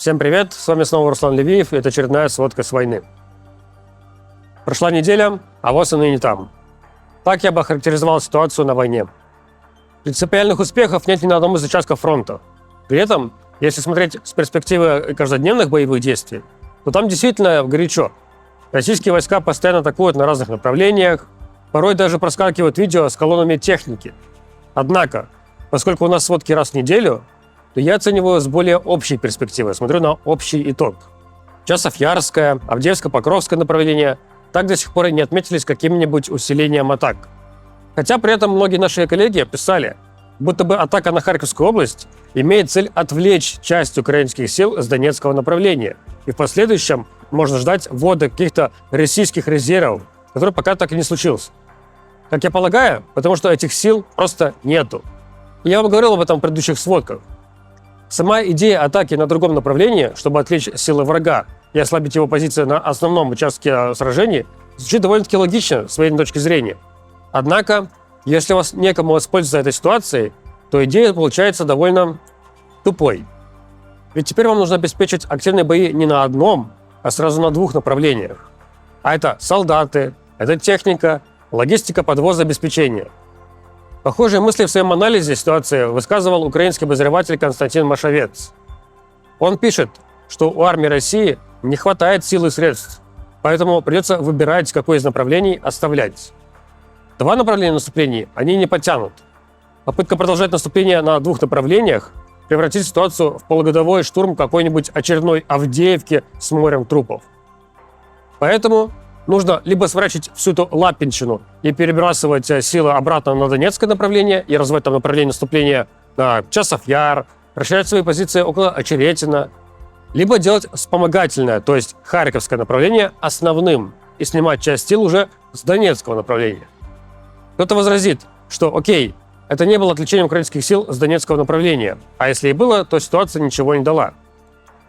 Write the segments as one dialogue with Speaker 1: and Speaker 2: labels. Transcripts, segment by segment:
Speaker 1: Всем привет, с вами снова Руслан Левиев, и это очередная сводка с войны. Прошла неделя, а вот она и не там. Так я бы охарактеризовал ситуацию на войне. Принципиальных успехов нет ни на одном из участков фронта. При этом, если смотреть с перспективы каждодневных боевых действий, то там действительно горячо. Российские войска постоянно атакуют на разных направлениях, порой даже проскакивают видео с колоннами техники. Однако, поскольку у нас сводки раз в неделю, то я оцениваю с более общей перспективы, смотрю на общий итог. Часов-Ярское, Авдеевско-Покровское направление так до сих пор и не отметились каким-нибудь усилением атак. Хотя при этом многие наши коллеги писали, будто бы атака на Харьковскую область имеет цель отвлечь часть украинских сил с Донецкого направления, и в последующем можно ждать ввода каких-то российских резервов, который пока так и не случился. Как я полагаю, потому что этих сил просто нету. И я вам говорил об этом в предыдущих сводках. Сама идея атаки на другом направлении, чтобы отвлечь силы врага и ослабить его позиции на основном участке сражений, звучит довольно-таки логично с военной точки зрения. Однако, если у вас некому воспользоваться этой ситуацией, то идея получается довольно тупой. Ведь теперь вам нужно обеспечить активные бои не на одном, а сразу на двух направлениях. А это солдаты, это техника, логистика подвоза обеспечения. Похожие мысли в своем анализе ситуации высказывал украинский обозреватель Константин Машовец. Он пишет, что у армии России не хватает сил и средств, поэтому придется выбирать, какое из направлений оставлять. Два направления наступлений они не потянут. Попытка продолжать наступление на двух направлениях превратит ситуацию в полугодовой штурм какой-нибудь очередной Авдеевки с морем трупов. Поэтому нужно либо сворачивать всю эту лапинщину и перебрасывать силы обратно на Донецкое направление и развивать там направление наступления на Часов-Яр, расширять свои позиции около Очеретина, либо делать вспомогательное, то есть Харьковское направление основным и снимать часть сил уже с Донецкого направления. Кто-то возразит, что окей, это не было отвлечением украинских сил с Донецкого направления, а если и было, то ситуация ничего не дала.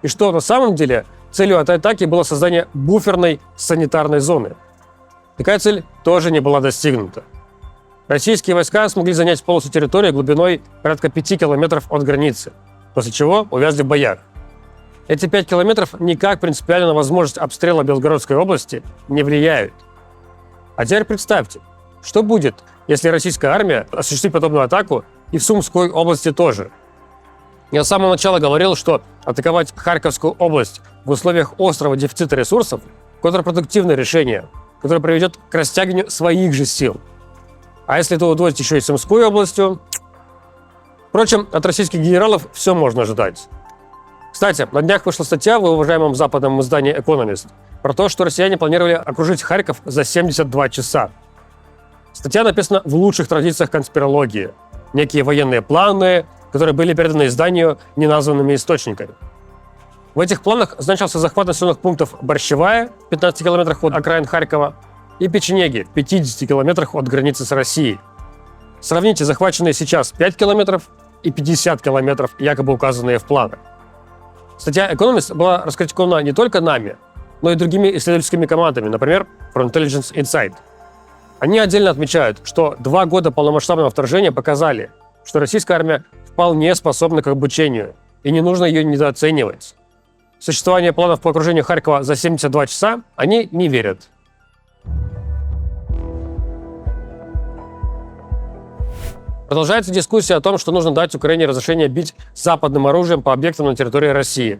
Speaker 1: И что на самом деле целью этой атаки было создание буферной санитарной зоны. Такая цель тоже не была достигнута. Российские войска смогли занять полосу территории глубиной порядка 5 километров от границы, после чего увязли в боях. Эти 5 километров никак принципиально на возможность обстрела Белгородской области не влияют. А теперь представьте, что будет, если российская армия осуществит подобную атаку и в Сумской области тоже. Я с самого начала говорил, что атаковать Харьковскую область в условиях острого дефицита ресурсов – контрпродуктивное решение, которое приведет к растягиванию своих же сил. А если это удвоить еще и Сумскую областью? Впрочем, от российских генералов все можно ожидать. Кстати, на днях вышла статья в уважаемом западном издании «Экономист» про то, что россияне планировали окружить Харьков за 72 часа. Статья написана в лучших традициях конспирологии. Некие военные планы, которые были переданы изданию неназванными источниками. В этих планах значился захват населенных пунктов Борщевая, в 15 километрах от окраин Харькова, и Печенеги, в 50 километрах от границы с Россией. Сравните захваченные сейчас 5 километров и 50 километров, якобы указанные в планах. Статья «Экономист» была раскритикована не только нами, но и другими исследовательскими командами, например, From Intelligence Insight. Они отдельно отмечают, что 2 года полномасштабного вторжения показали, что российская армия вполне способна к обучению, и не нужно ее недооценивать. В существование планов по окружению Харькова за 72 часа они не верят. Продолжается дискуссия о том, что нужно дать Украине разрешение бить западным оружием по объектам на территории России.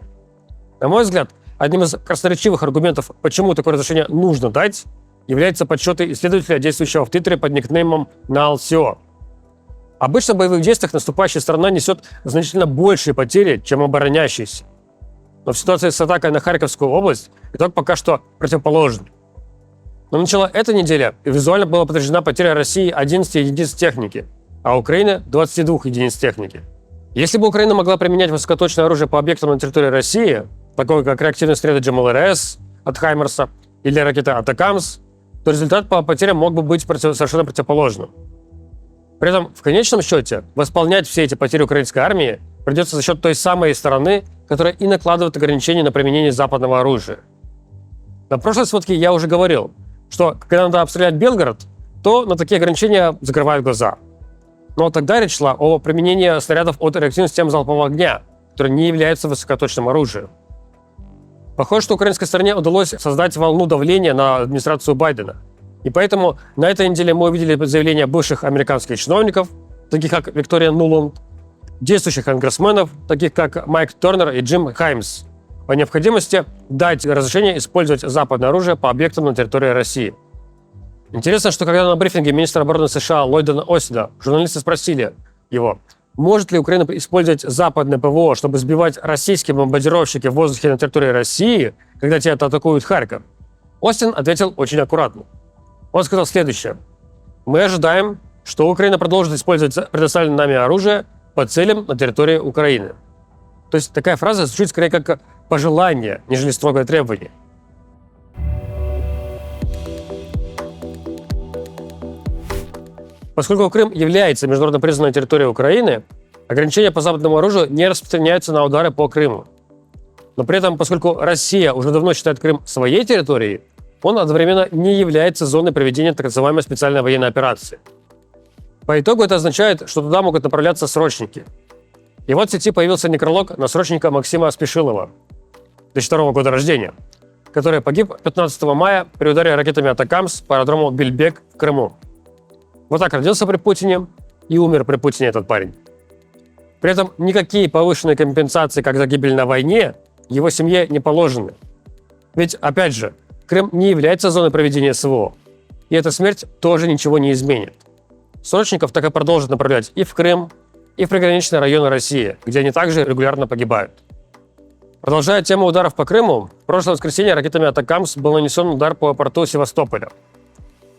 Speaker 1: На мой взгляд, одним из красноречивых аргументов, почему такое разрешение нужно дать, является подсчеты исследователя, действующего в Твиттере под никнеймом NalCO. Обычно в боевых действиях наступающая сторона несет значительно большие потери, чем обороняющаяся. Но в ситуации с атакой на Харьковскую область итог пока что противоположен. На начало этой недели визуально была подтверждена потеря России 11 единиц техники, а Украины 22 единиц техники. Если бы Украина могла применять высокоточное оружие по объектам на территории России, такое как реактивные снаряды GMLRS от Хаймерса или ракеты Атакамс, то результат по потерям мог бы быть совершенно противоположным. При этом, в конечном счете, восполнять все эти потери украинской армии придется за счет той самой стороны, которая и накладывает ограничения на применение западного оружия. На прошлой сводке я уже говорил, что когда надо обстрелять Белгород, то на такие ограничения закрывают глаза. Но тогда речь шла о применении снарядов от реактивных систем залпового огня, которые не являются высокоточным оружием. Похоже, что украинской стороне удалось создать волну давления на администрацию Байдена. И поэтому на этой неделе мы увидели заявления бывших американских чиновников, таких как Виктория Нуланд, действующих конгрессменов, таких как Майк Тернер и Джим Хаймс, о необходимости дать разрешение использовать западное оружие по объектам на территории России. Интересно, что когда на брифинге министра обороны США Ллойда Остина журналисты спросили его, может ли Украина использовать западное ПВО, чтобы сбивать российские бомбардировщики в воздухе на территории России, когда те атакуют Харьков, Остин ответил очень аккуратно. Он сказал следующее. Мы ожидаем, что Украина продолжит использовать предоставленное нами оружие по целям на территории Украины. То есть такая фраза звучит скорее как пожелание, нежели строгое требование. Поскольку Крым является международно признанной территорией Украины, ограничения по западному оружию не распространяются на удары по Крыму. Но при этом, поскольку Россия уже давно считает Крым своей территорией, он одновременно не является зоной проведения так называемой специальной военной операции. По итогу это означает, что туда могут направляться срочники. И вот в сети появился некролог на срочника Максима Спешилова, 2002 года рождения, который погиб 15 мая при ударе ракетами «Атакамс» по аэродрому Бельбек в Крыму. Вот так родился при Путине и умер при Путине этот парень. При этом никакие повышенные компенсации, как за гибель на войне, его семье не положены. Ведь, опять же, Крым не является зоной проведения СВО, и эта смерть тоже ничего не изменит. Срочников так и продолжат направлять и в Крым, и в приграничные районы России, где они также регулярно погибают. Продолжая тему ударов по Крыму, в прошлое воскресенье ракетами «Атакамс» был нанесен удар по порту Севастополя.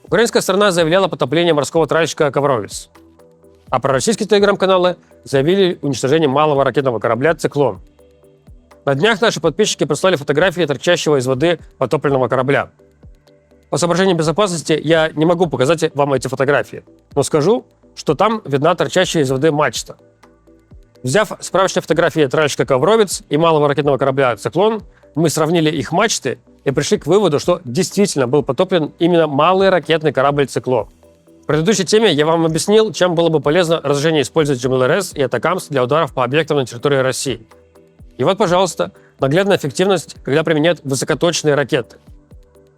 Speaker 1: Украинская сторона заявляла потопление морского тральщика «Ковровец», а пророссийские телеграм-каналы заявили уничтожение малого ракетного корабля «Циклон». На днях наши подписчики прислали фотографии торчащего из воды потопленного корабля. По соображениям безопасности я не могу показать вам эти фотографии, но скажу, что там видна торчащая из воды мачта. Взяв справочные фотографии тральщика «Ковровец» и малого ракетного корабля «Циклон», мы сравнили их мачты и пришли к выводу, что действительно был потоплен именно малый ракетный корабль «Циклон». В предыдущей теме я вам объяснил, чем было бы полезно разрешение использовать МЛРС и «Атакамс» для ударов по объектам на территории России. И вот, пожалуйста, наглядная эффективность, когда применяют высокоточные ракеты.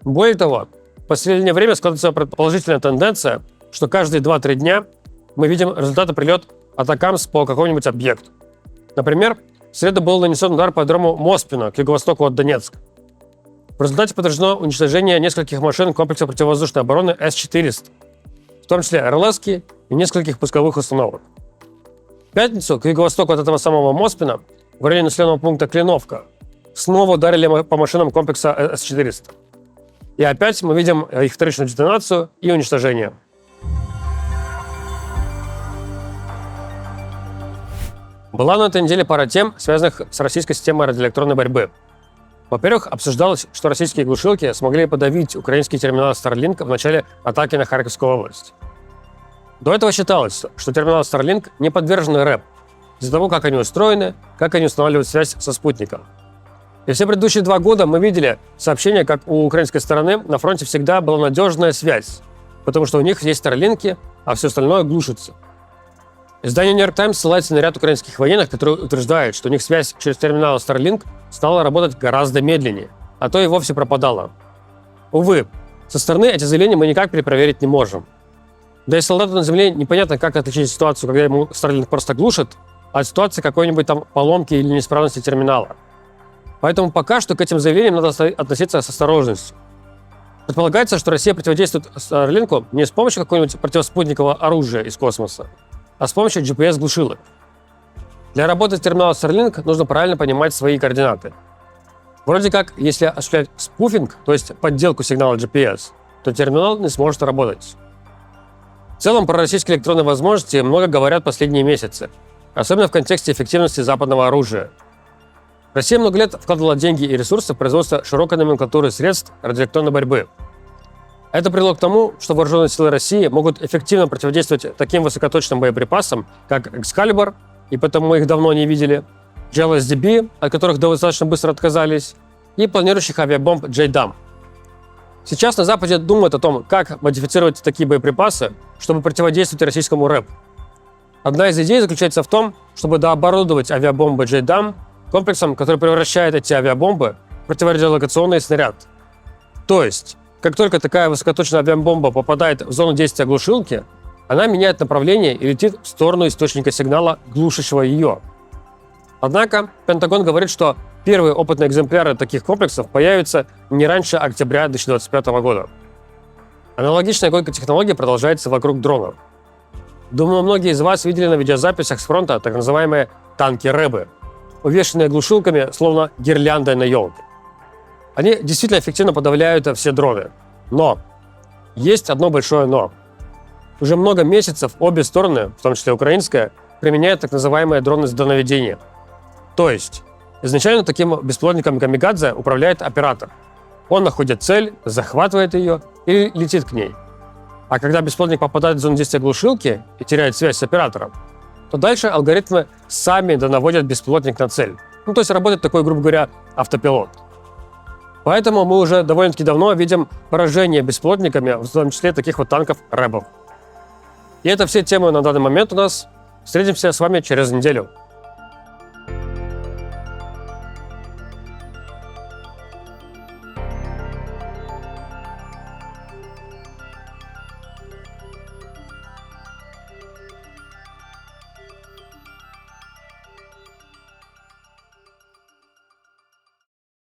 Speaker 1: Более того, в последнее время складывается положительная тенденция, что каждые 2-3 дня мы видим результаты прилета «Атакамс» по какому-нибудь объекту. Например, в среду был нанесен удар по аэродрому Моспино к юго-востоку от Донецка. В результате подтверждено уничтожение нескольких машин комплекса противовоздушной обороны С-400, в том числе РЛСки и нескольких пусковых установок. В пятницу к юго-востоку от этого самого Моспино, в районе населенного пункта Клиновка, снова ударили по машинам комплекса С-400. И опять мы видим их вторичную детонацию и уничтожение. Была на этой неделе пара тем, связанных с российской системой радиоэлектронной борьбы. Во-первых, обсуждалось, что российские глушилки смогли подавить украинский терминал Starlink в начале атаки на Харьковскую область. До этого считалось, что терминалы Starlink не подвержены РЭП из-за того, как они устроены, как они устанавливают связь со спутником. И все предыдущие 2 года мы видели сообщения, как у украинской стороны на фронте всегда была надежная связь, потому что у них есть Starlink'и, а все остальное глушится. Издание New York Times ссылается на ряд украинских военных, которые утверждают, что у них связь через терминал Starlink стала работать гораздо медленнее, а то и вовсе пропадала. Увы, со стороны эти заявления мы никак перепроверить не можем. Да и солдату на земле непонятно, как отличить ситуацию, когда ему Starlink просто глушит, от ситуации какой-нибудь там поломки или неисправности терминала. Поэтому пока что к этим заявлениям надо относиться с осторожностью. Предполагается, что Россия противодействует Starlink'у не с помощью какого-нибудь противоспутникового оружия из космоса, а с помощью GPS-глушилок. Для работы с терминалом Starlink нужно правильно понимать свои координаты. Вроде как, если осуществлять спуфинг, то есть подделку сигнала GPS, то терминал не сможет работать. В целом, про российские электронные возможности много говорят последние месяцы, особенно в контексте эффективности западного оружия. Россия много лет вкладывала деньги и ресурсы в производство широкой номенклатуры средств радиоэлектронной борьбы. Это привело к тому, что вооруженные силы России могут эффективно противодействовать таким высокоточным боеприпасам, как Excalibur, и потому мы их давно не видели, GLSDB, от которых достаточно быстро отказались, и планирующих авиабомб JDAM. Сейчас на Западе думают о том, как модифицировать такие боеприпасы, чтобы противодействовать российскому РЭП. Одна из идей заключается в том, чтобы дооборудовать авиабомбы JDAM комплексом, который превращает эти авиабомбы противорадиолокационный снаряд. То есть, как только такая высокоточная авиабомба попадает в зону действия глушилки, она меняет направление и летит в сторону источника сигнала, глушащего ее. Однако, Пентагон говорит, что первые опытные экземпляры таких комплексов появятся не раньше октября 2025 года. Аналогичная гонка технологий продолжается вокруг дронов. Думаю, многие из вас видели на видеозаписях с фронта так называемые танки рэбы, увешанные глушилками, словно гирляндой на елке. Они действительно эффективно подавляют все дроны. Но есть одно большое но. Уже много месяцев обе стороны, в том числе украинская, применяют так называемые дроны с дроноведения. То есть, изначально таким беспилотником камикадзе управляет оператор. Он находит цель, захватывает ее и летит к ней. А когда беспилотник попадает в зону действия глушилки и теряет связь с оператором, то дальше алгоритмы сами донаводят беспилотник на цель. То есть работает такой, грубо говоря, автопилот. Поэтому мы уже довольно-таки давно видим поражение беспилотниками, в том числе таких вот танков рэбов. И это все темы на данный момент у нас. Встретимся с вами через неделю.